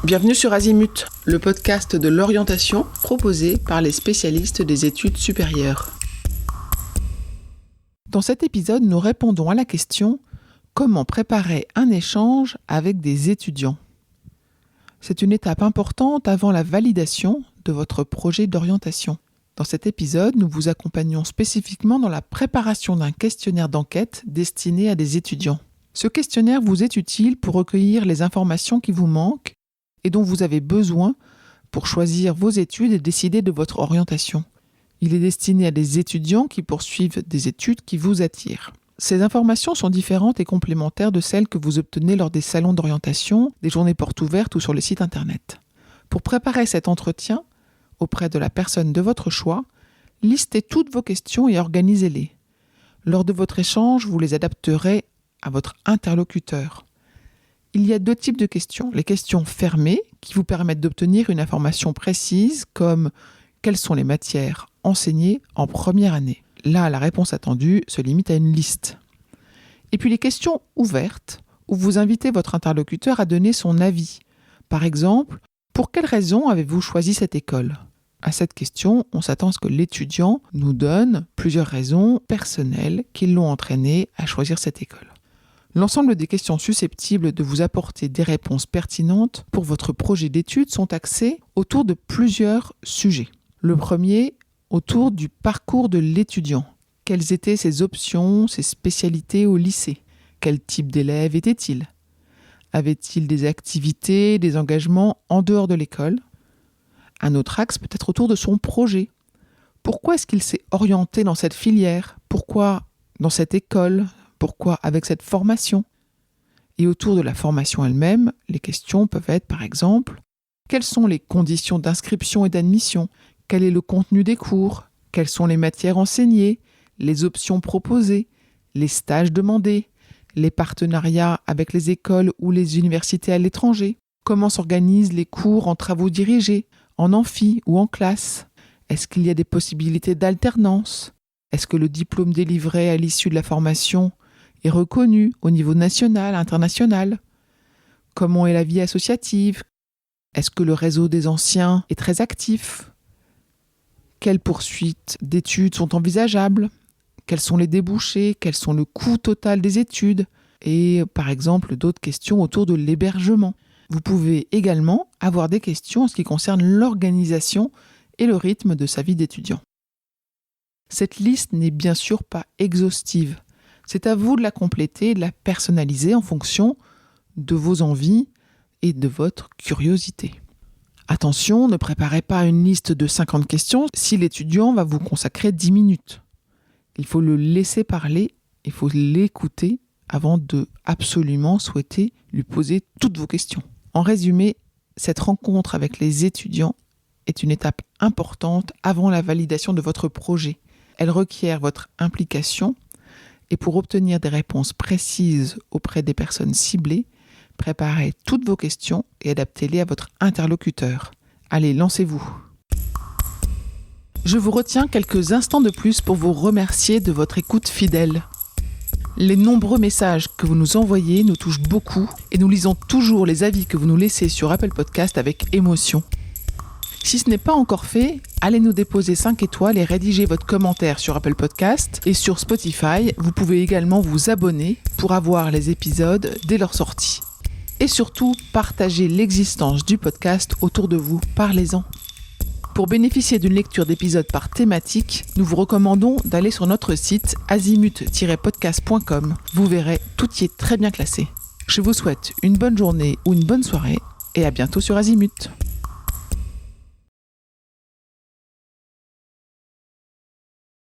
Bienvenue sur Azimut, le podcast de l'orientation proposé par les spécialistes des études supérieures. Dans cet épisode, nous répondons à la question « Comment préparer un échange avec des étudiants ?» C'est une étape importante avant la validation de votre projet d'orientation. Dans cet épisode, nous vous accompagnons spécifiquement dans la préparation d'un questionnaire d'enquête destiné à des étudiants. Ce questionnaire vous est utile pour recueillir les informations qui vous manquent et dont vous avez besoin pour choisir vos études et décider de votre orientation. Il est destiné à des étudiants qui poursuivent des études qui vous attirent. Ces informations sont différentes et complémentaires de celles que vous obtenez lors des salons d'orientation, des journées portes ouvertes ou sur le site internet. Pour préparer cet entretien auprès de la personne de votre choix, listez toutes vos questions et organisez-les. Lors de votre échange, vous les adapterez à votre interlocuteur. Il y a deux types de questions. Les questions fermées, qui vous permettent d'obtenir une information précise, comme quelles sont les matières enseignées en première année. Là, la réponse attendue se limite à une liste. Et puis les questions ouvertes, où vous invitez votre interlocuteur à donner son avis. Par exemple, pour quelles raisons avez-vous choisi cette école ? À cette question, on s'attend à ce que l'étudiant nous donne plusieurs raisons personnelles qui l'ont entraîné à choisir cette école. L'ensemble des questions susceptibles de vous apporter des réponses pertinentes pour votre projet d'études sont axées autour de plusieurs sujets. Le premier, autour du parcours de l'étudiant. Quelles étaient ses options, ses spécialités au lycée ? Quel type d'élève était-il ? Avait-il des activités, des engagements en dehors de l'école ? Un autre axe peut être autour de son projet. Pourquoi est-ce qu'il s'est orienté dans cette filière ? Pourquoi dans cette école ? Pourquoi avec cette formation ? Et autour de la formation elle-même, les questions peuvent être par exemple, quelles sont les conditions d'inscription et d'admission ? Quel est le contenu des cours ? Quelles sont les matières enseignées ? Les options proposées ? Les stages demandés ? Les partenariats avec les écoles ou les universités à l'étranger ? Comment s'organisent les cours en travaux dirigés, en amphi ou en classe ? Est-ce qu'il y a des possibilités d'alternance ? Est-ce que le diplôme délivré à l'issue de la formation est reconnu au niveau national, international ? Comment est la vie associative ? Est-ce que le réseau des anciens est très actif ? Quelles poursuites d'études sont envisageables ? Quels sont les débouchés ? Quels sont le coût total des études ? Et par exemple, d'autres questions autour de l'hébergement. Vous pouvez également avoir des questions en ce qui concerne l'organisation et le rythme de sa vie d'étudiant. Cette liste n'est bien sûr pas exhaustive. C'est à vous de la compléter et de la personnaliser en fonction de vos envies et de votre curiosité. Attention, ne préparez pas une liste de 50 questions si l'étudiant va vous consacrer 10 minutes. Il faut le laisser parler, il faut l'écouter avant de absolument souhaiter lui poser toutes vos questions. En résumé, cette rencontre avec les étudiants est une étape importante avant la validation de votre projet. Elle requiert votre implication et pour obtenir des réponses précises auprès des personnes ciblées, préparez toutes vos questions et adaptez-les à votre interlocuteur. Allez, lancez-vous. Je vous retiens quelques instants de plus pour vous remercier de votre écoute fidèle. Les nombreux messages que vous nous envoyez nous touchent beaucoup et nous lisons toujours les avis que vous nous laissez sur Apple Podcast avec émotion. Si ce n'est pas encore fait, allez nous déposer 5 étoiles et rédiger votre commentaire sur Apple Podcast et sur Spotify. Vous pouvez également vous abonner pour avoir les épisodes dès leur sortie. Et surtout, partagez l'existence du podcast autour de vous. Parlez-en. Pour bénéficier d'une lecture d'épisodes par thématique, nous vous recommandons d'aller sur notre site azimut-podcast.com. Vous verrez, tout y est très bien classé. Je vous souhaite une bonne journée ou une bonne soirée et à bientôt sur Azimut.